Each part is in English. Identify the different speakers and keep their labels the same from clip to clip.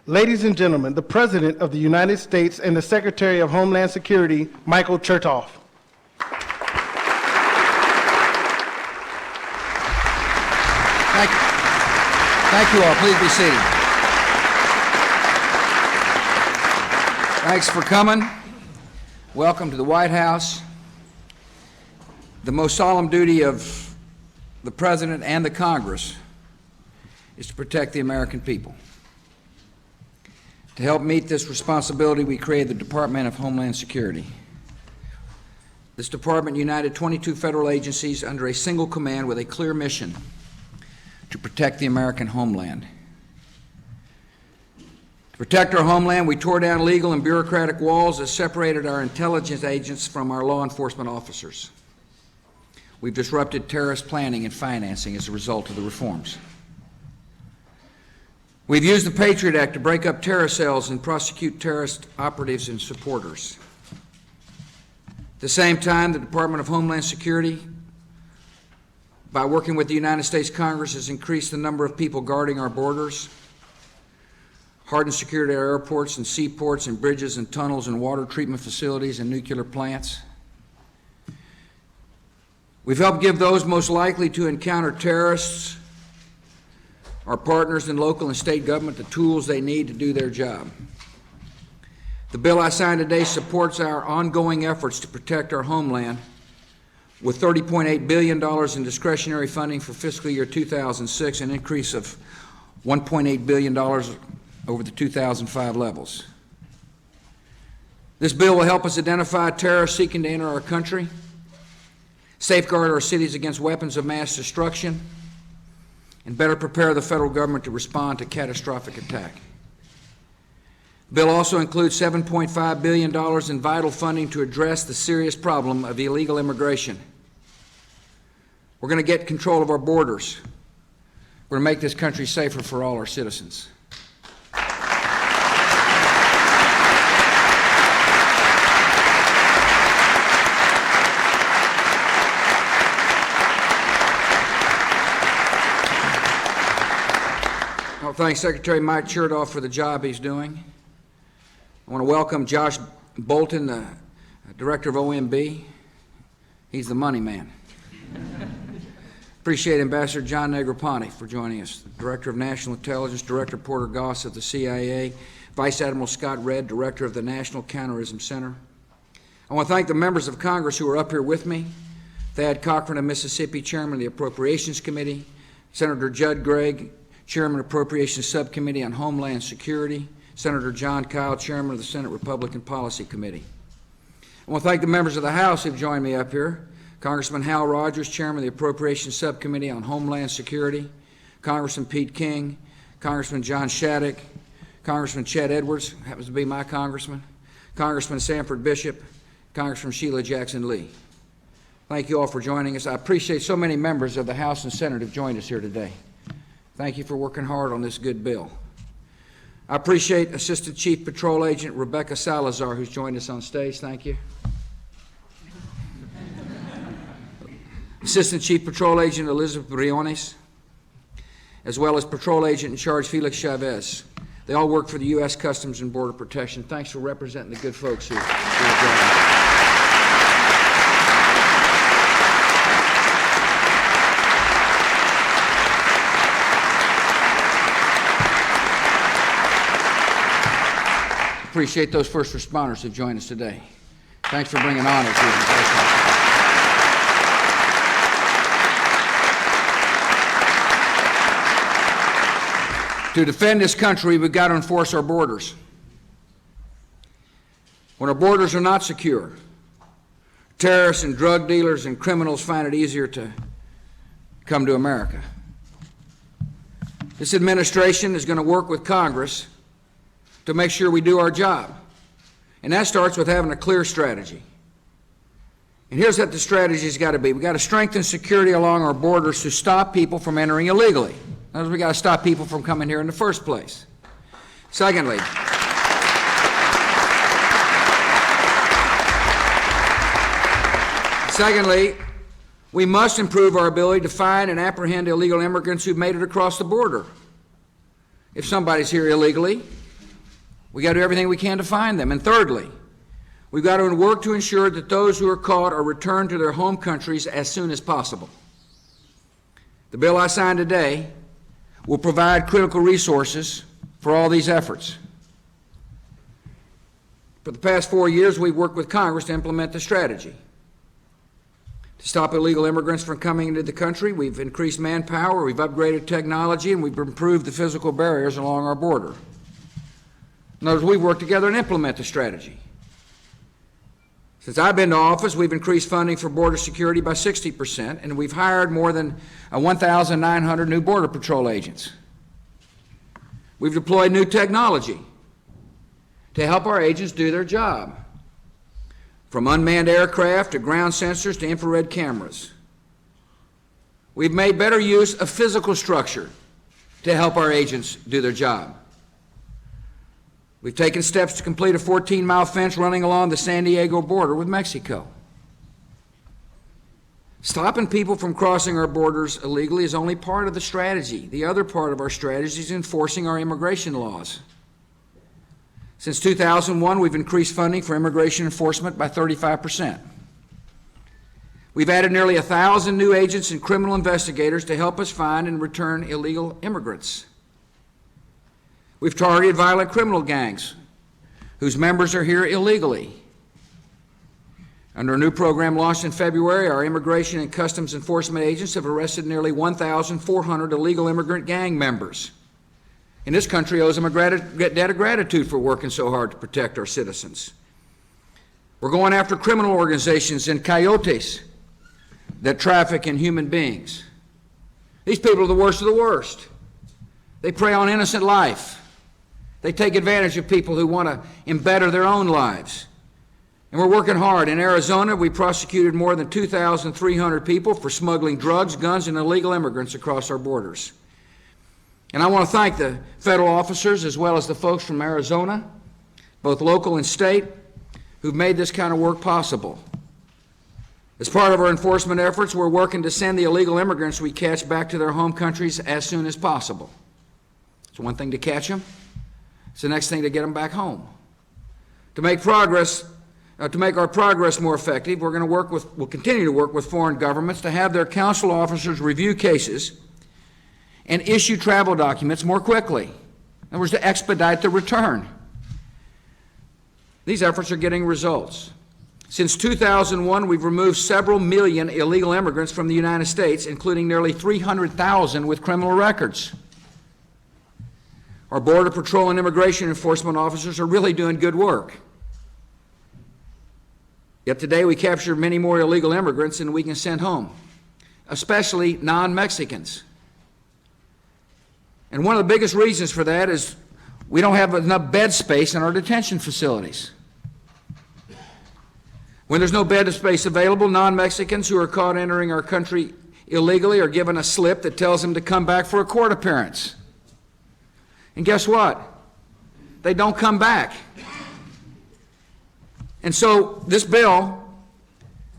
Speaker 1: Ladies and gentlemen, the President of the United States and the Secretary of Homeland Security, Michael Chertoff.
Speaker 2: Thank you. Thank you all. Please be seated. Thanks for coming. Welcome to the White House. The most solemn duty of the President and the Congress is to protect the American people. To help meet this responsibility, we created the Department of Homeland Security. This department united 22 federal agencies under a single command with a clear mission to protect the American homeland. To protect our homeland, we tore down legal and bureaucratic walls that separated our intelligence agents from our law enforcement officers. We've disrupted terrorist planning and financing as a result of the reforms. We've used the Patriot Act to break up terror cells and prosecute terrorist operatives and supporters. At the same time, the Department of Homeland Security, by working with the United States Congress, has increased the number of people guarding our borders, hardened security at our airports and seaports and bridges and tunnels and water treatment facilities and nuclear plants. We've helped give those most likely to encounter terrorists, our partners in local and state government, the tools they need to do their job. The bill I signed today supports our ongoing efforts to protect our homeland with $30.8 billion in discretionary funding for fiscal year 2006, an increase of $1.8 billion over the 2005 levels. This bill will help us identify terrorists seeking to enter our country, safeguard our cities against weapons of mass destruction, and better prepare the federal government to respond to catastrophic attack. The bill also includes $7.5 billion in vital funding to address the serious problem of illegal immigration. We're going to get control of our borders. We're going to make this country safer for all our citizens. Thanks Secretary Mike Chertoff for the job he's doing. I want to welcome Josh Bolton, the Director of OMB. He's the money man. Appreciate Ambassador John Negroponte for joining us, Director of National Intelligence, Director Porter Goss of the CIA, Vice Admiral Scott Redd, Director of the National Counterterrorism Center. I want to thank the members of Congress who are up here with me, Thad Cochran of Mississippi, Chairman of the Appropriations Committee, Senator Judd Gregg, Chairman of Appropriations Subcommittee on Homeland Security, Senator John Kyle, Chairman of the Senate Republican Policy Committee. I want to thank the members of the House who've joined me up here. Congressman Hal Rogers, Chairman of the Appropriations Subcommittee on Homeland Security, Congressman Pete King, Congressman John Shattuck, Congressman Chet Edwards, happens to be my congressman, Congressman Sanford Bishop, Congressman Sheila Jackson Lee. Thank you all for joining us. I appreciate so many members of the House and Senate who've joined us here today. Thank you for working hard on this good bill. I appreciate Assistant Chief Patrol Agent Rebecca Salazar, who's joined us on stage. Thank you. Assistant Chief Patrol Agent Elizabeth Briones, as well as Patrol Agent in Charge Felix Chavez. They all work for the U.S. Customs and Border Protection. Thanks for representing the good folks who are joining. Appreciate those first responders who've joined us today. Thanks for bringing honor to us. To defend this country, we've got to enforce our borders. When our borders are not secure, terrorists and drug dealers and criminals find it easier to come to America. This administration is going to work with Congress to make sure we do our job. And that starts with having a clear strategy. And here's what the strategy's got to be. We've got to strengthen security along our borders to stop people from entering illegally. In other words, we've got to stop people from coming here in the first place. Secondly, we must improve our ability to find and apprehend illegal immigrants who've made it across the border. If somebody's here illegally, We got to do everything we can to find them. And thirdly, we've got to work to ensure that those who are caught are returned to their home countries as soon as possible. The bill I signed today will provide critical resources for all these efforts. For the past 4 years, we've worked with Congress to implement the strategy. To stop illegal immigrants from coming into the country, we've increased manpower, we've upgraded technology, and we've improved the physical barriers along our border. In other words, we've worked together and implement the strategy. Since I've been to office, we've increased funding for border security by 60%, and we've hired more than 1,900 new Border Patrol agents. We've deployed new technology to help our agents do their job, from unmanned aircraft to ground sensors to infrared cameras. We've made better use of physical structure to help our agents do their job. We've taken steps to complete a 14-mile fence running along the San Diego border with Mexico. Stopping people from crossing our borders illegally is only part of the strategy. The other part of our strategy is enforcing our immigration laws. Since 2001, we've increased funding for immigration enforcement by 35%. We've added nearly 1,000 new agents and criminal investigators to help us find and return illegal immigrants. We've targeted violent criminal gangs whose members are here illegally. Under a new program launched in February, our immigration and customs enforcement agents have arrested nearly 1,400 illegal immigrant gang members. And this country owes them a debt of gratitude for working so hard to protect our citizens. We're going after criminal organizations and coyotes that traffic in human beings. These people are the worst of the worst. They prey on innocent life. They take advantage of people who want to embetter their own lives. And we're working hard. In Arizona, we prosecuted more than 2,300 people for smuggling drugs, guns, and illegal immigrants across our borders. And I want to thank the federal officers as well as the folks from Arizona, both local and state, who've made this kind of work possible. As part of our enforcement efforts, we're working to send the illegal immigrants we catch back to their home countries as soon as possible. It's one thing to catch them. It's the next thing to get them back home. To make our progress more effective, we'll continue to work with foreign governments to have their consular officers review cases and issue travel documents more quickly. In other words, to expedite the return. These efforts are getting results. Since 2001, we've removed several million illegal immigrants from the United States, including nearly 300,000 with criminal records. Our Border Patrol and immigration enforcement officers are really doing good work. Yet today we capture many more illegal immigrants than we can send home, especially non-Mexicans. And one of the biggest reasons for that is we don't have enough bed space in our detention facilities. When there's no bed space available, non-Mexicans who are caught entering our country illegally are given a slip that tells them to come back for a court appearance. And guess what? They don't come back. And so this bill,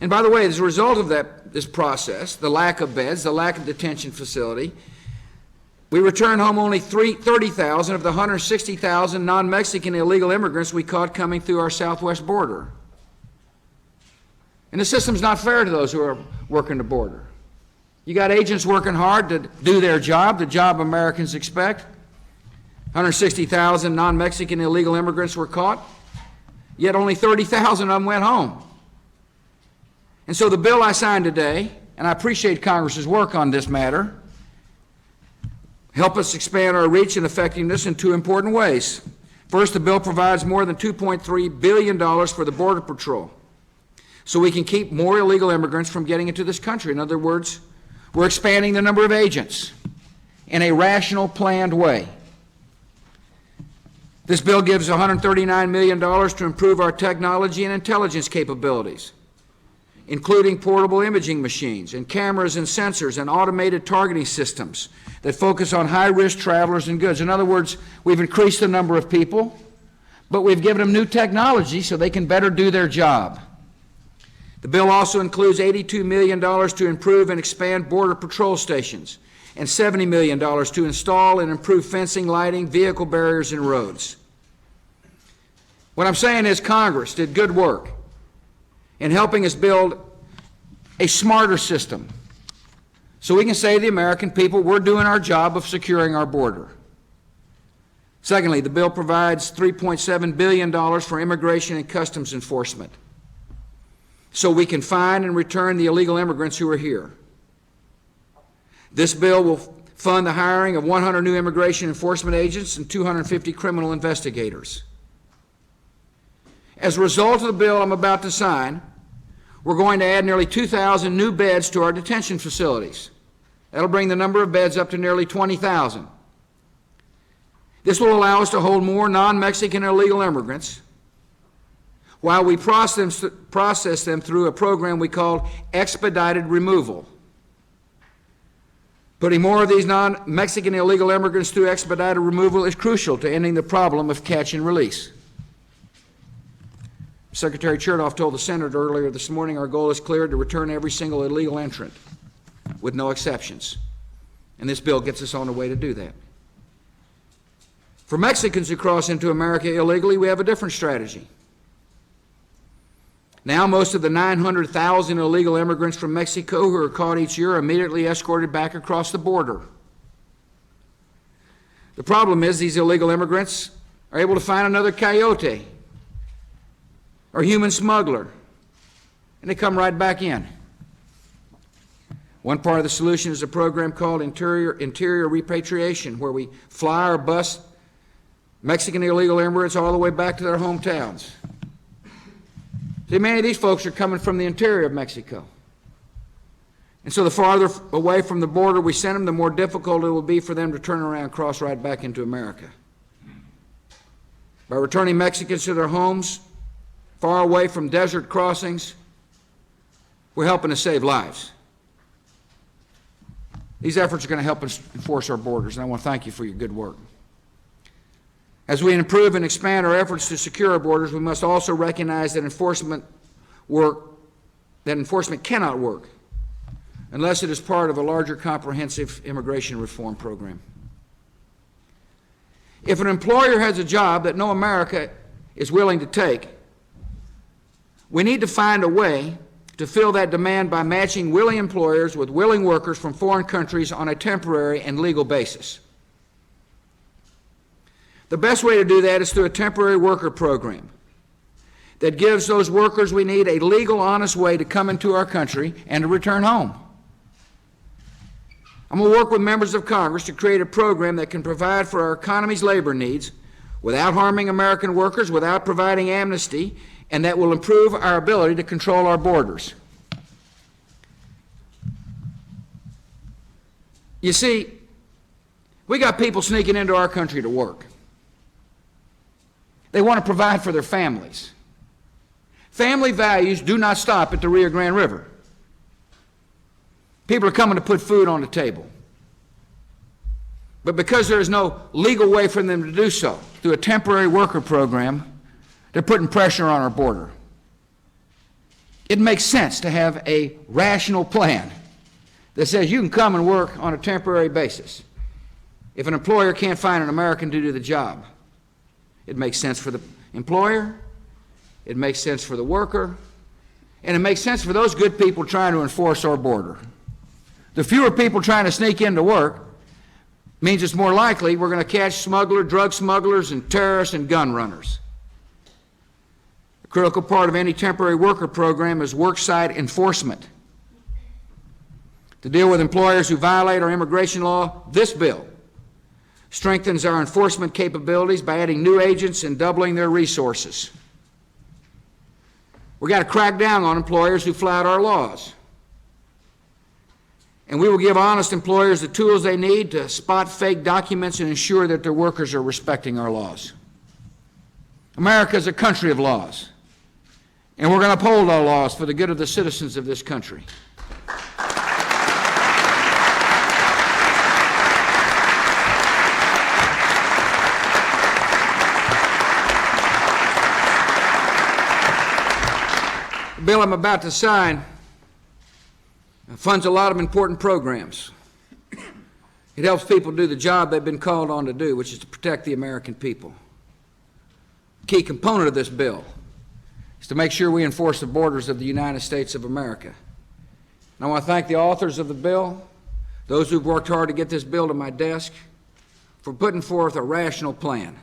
Speaker 2: and by the way, as a result of this process, the lack of beds, the lack of detention facility, we return home only 30,000 of the 160,000 non-Mexican illegal immigrants we caught coming through our southwest border. And the system's not fair to those who are working the border. You got agents working hard to do their job, the job Americans expect. 160,000 non-Mexican illegal immigrants were caught, yet only 30,000 of them went home. And so the bill I signed today, and I appreciate Congress's work on this matter, help us expand our reach and effectiveness in two important ways. First, the bill provides more than $2.3 billion for the Border Patrol, so we can keep more illegal immigrants from getting into this country. In other words, we're expanding the number of agents in a rational, planned way. This bill gives $139 million to improve our technology and intelligence capabilities, including portable imaging machines and cameras and sensors and automated targeting systems that focus on high-risk travelers and goods. In other words, we've increased the number of people, but we've given them new technology so they can better do their job. The bill also includes $82 million to improve and expand Border Patrol stations and $70 million to install and improve fencing, lighting, vehicle barriers, and roads. What I'm saying is Congress did good work in helping us build a smarter system so we can say to the American people, we're doing our job of securing our border. Secondly, the bill provides $3.7 billion for immigration and customs enforcement so we can find and return the illegal immigrants who are here. This bill will fund the hiring of 100 new immigration enforcement agents and 250 criminal investigators. As a result of the bill I'm about to sign, we're going to add nearly 2,000 new beds to our detention facilities. That'll bring the number of beds up to nearly 20,000. This will allow us to hold more non-Mexican illegal immigrants while we process them through a program we call expedited removal. Putting more of these non-Mexican illegal immigrants through expedited removal is crucial to ending the problem of catch and release. Secretary Chertoff told the Senate earlier this morning our goal is clear: to return every single illegal entrant with no exceptions. And this bill gets us on the way to do that. For Mexicans who cross into America illegally, we have a different strategy. Now, most of the 900,000 illegal immigrants from Mexico who are caught each year are immediately escorted back across the border. The problem is these illegal immigrants are able to find another coyote or human smuggler, and they come right back in. One part of the solution is a program called interior repatriation, where we fly or bus Mexican illegal immigrants all the way back to their hometowns. See, many of these folks are coming from the interior of Mexico. And so the farther away from the border we send them, the more difficult it will be for them to turn around and cross right back into America. By returning Mexicans to their homes, far away from desert crossings, we're helping to save lives. These efforts are going to help us enforce our borders, and I want to thank you for your good work. As we improve and expand our efforts to secure our borders, we must also recognize that enforcement cannot work unless it is part of a larger comprehensive immigration reform program. If an employer has a job that no America is willing to take, we need to find a way to fill that demand by matching willing employers with willing workers from foreign countries on a temporary and legal basis. The best way to do that is through a temporary worker program that gives those workers we need a legal, honest way to come into our country and to return home. I'm going to work with members of Congress to create a program that can provide for our economy's labor needs without harming American workers, without providing amnesty, and that will improve our ability to control our borders. You see, we got people sneaking into our country to work. They want to provide for their families. Family values do not stop at the Rio Grande River. People are coming to put food on the table. But because there is no legal way for them to do so, through a temporary worker program, they're putting pressure on our border. It makes sense to have a rational plan that says you can come and work on a temporary basis. If an employer can't find an American to do the job, it makes sense for the employer, it makes sense for the worker, and it makes sense for those good people trying to enforce our border. The fewer people trying to sneak into work means it's more likely we're going to catch smugglers, drug smugglers, and terrorists and gun runners. A critical part of any temporary worker program is worksite enforcement. To deal with employers who violate our immigration law, this bill strengthens our enforcement capabilities by adding new agents and doubling their resources. We've got to crack down on employers who flout our laws. And we will give honest employers the tools they need to spot fake documents and ensure that their workers are respecting our laws. America is a country of laws, and we're going to uphold our laws for the good of the citizens of this country. The bill I'm about to sign funds a lot of important programs. It helps people do the job they've been called on to do, which is to protect the American people. key component of this bill is to make sure we enforce the borders of the United States of America. And I want to thank the authors of the bill, those who've worked hard to get this bill to my desk, for putting forth a rational plan,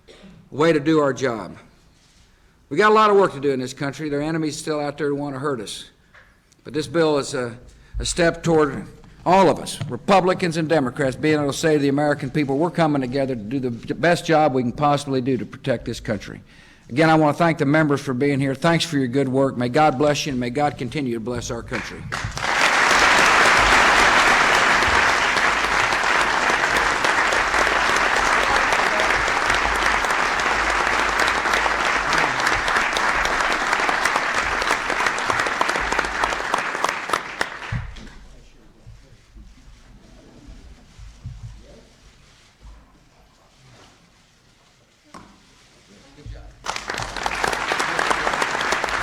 Speaker 2: a way to do our job. We got a lot of work to do in this country. There are enemies still out there who want to hurt us. But this bill is a step toward all of us, Republicans and Democrats, being able to say to the American people, we're coming together to do the best job we can possibly do to protect this country. Again, I want to thank the members for being here. Thanks for your good work. May God bless you, and may God continue to bless our country.